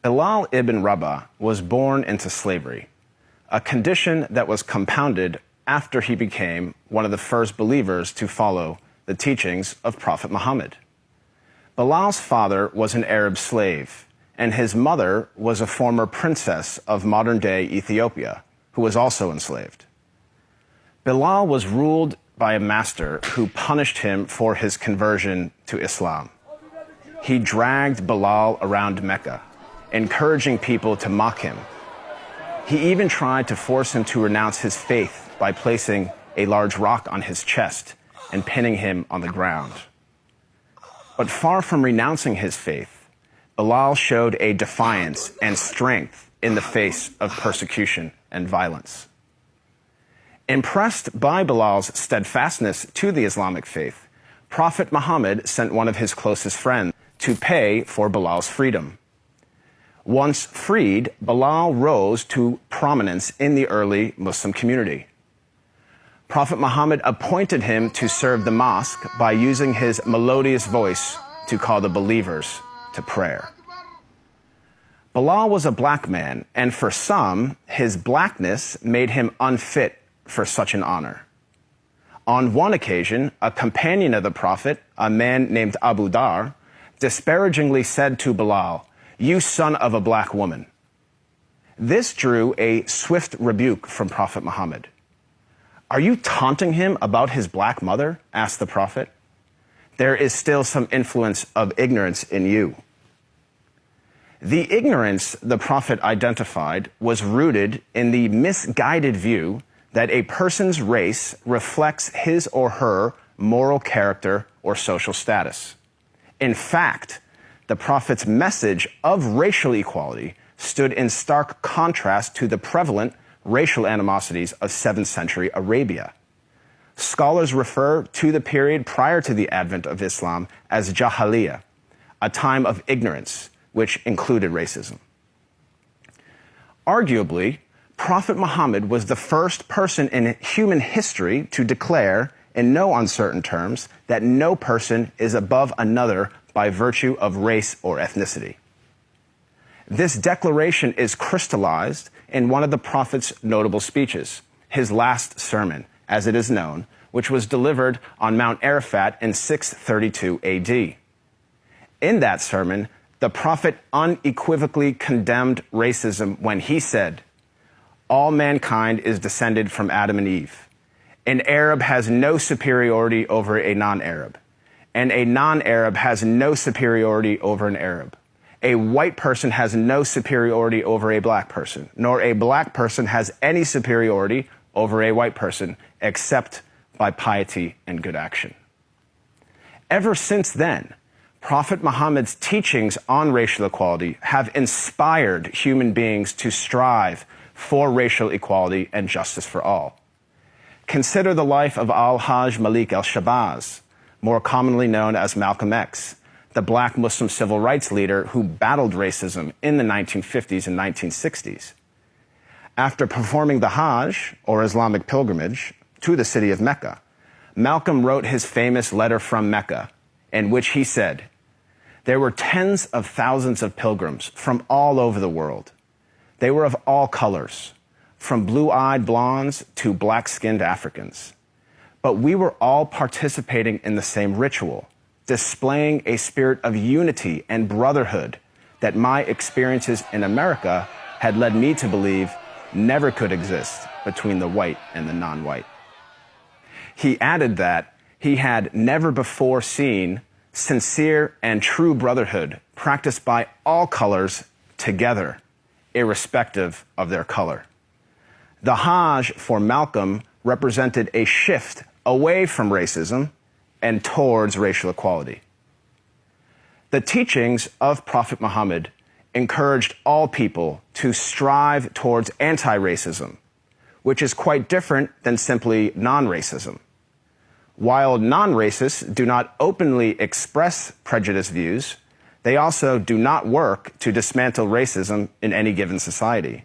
Bilal ibn Rabah was born into slavery, a condition that was compounded after he became one of the first believers to follow the teachings of Prophet Muhammad. Bilal's father was an Arab slave, and his mother was a former princess of modern-day Ethiopia, who was also enslaved. Bilal was ruled by a master who punished him for his conversion to Islam. He dragged Bilal around Mecca, encouraging people to mock him. He even tried to force him to renounce his faith by placing a large rock on his chest and pinning him on the ground. But far from renouncing his faith, Bilal showed a defiance and strength in the face of persecution and violence. Impressed by Bilal's steadfastness to the Islamic faith, Prophet Muhammad sent one of his closest friends to pay for Bilal's freedom. Once freed, Bilal rose to prominence in the early Muslim community. Prophet Muhammad appointed him to serve the mosque by using his melodious voice to call the believers to prayer. Bilal was a black man, and for some, his blackness made him unfit for such an honor. On one occasion, a companion of the Prophet, a man named Abu Dar, disparagingly said to Bilal, "You son of a black woman." This drew a swift rebuke from Prophet Muhammad. "Are you taunting him about his black mother?" asked the Prophet. "There is still some influence of ignorance in you." The ignorance the Prophet identified was rooted in the misguided view that a person's race reflects his or her moral character or social status. In fact, the Prophet's message of racial equality stood in stark contrast to the prevalent racial animosities of 7th century Arabia. Scholars refer to the period prior to the advent of Islam as Jahiliyyah, a time of ignorance, which included racism. Arguably, Prophet Muhammad was the first person in human history to declare, in no uncertain terms, that no person is above another by virtue of race or ethnicity. This declaration is crystallized in one of the Prophet's notable speeches, his last sermon, as it is known, which was delivered on Mount Arafat in 632 AD. In that sermon, the Prophet unequivocally condemned racism when he said, "All mankind is descended from Adam and Eve. An Arab has no superiority over a non-Arab, and a non-Arab has no superiority over an Arab. A white person has no superiority over a black person, nor a black person has any superiority over a white person, except by piety and good action." Ever since then, Prophet Muhammad's teachings on racial equality have inspired human beings to strive for racial equality and justice for all. Consider the life of Al-Hajj Malik al-Shabazz, more commonly known as Malcolm X, the black Muslim civil rights leader who battled racism in the 1950s and 1960s. After performing the Hajj, or Islamic pilgrimage, to the city of Mecca, Malcolm wrote his famous letter from Mecca, in which he said, "There were tens of thousands of pilgrims from all over the world. They were of all colors, from blue-eyed blondes to black-skinned Africans. But we were all participating in the same ritual, displaying a spirit of unity and brotherhood that my experiences in America had led me to believe never could exist between the white and the non-white." He added that he had never before seen sincere and true brotherhood practiced by all colors together, irrespective of their color. The Hajj for Malcolm represented a shift away from racism and towards racial equality. The teachings of Prophet Muhammad encouraged all people to strive towards anti-racism, which is quite different than simply non-racism. While non-racists do not openly express prejudiced views, they also do not work to dismantle racism in any given society.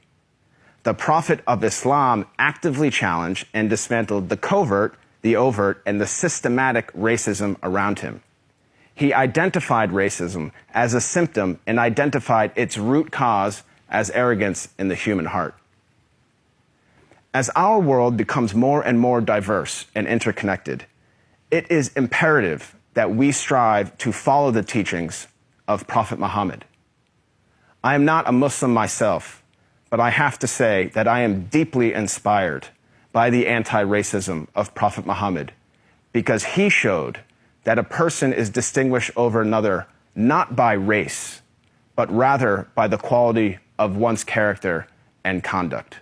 The Prophet of Islam actively challenged and dismantled the covert, the overt, and the systematic racism around him. He identified racism as a symptom and identified its root cause as arrogance in the human heart. As our world becomes more and more diverse and interconnected, it is imperative that we strive to follow the teachings of Prophet Muhammad. I am not a Muslim myself, but I have to say that I am deeply inspired by the anti-racism of Prophet Muhammad, because he showed that a person is distinguished over another not by race, but rather by the quality of one's character and conduct.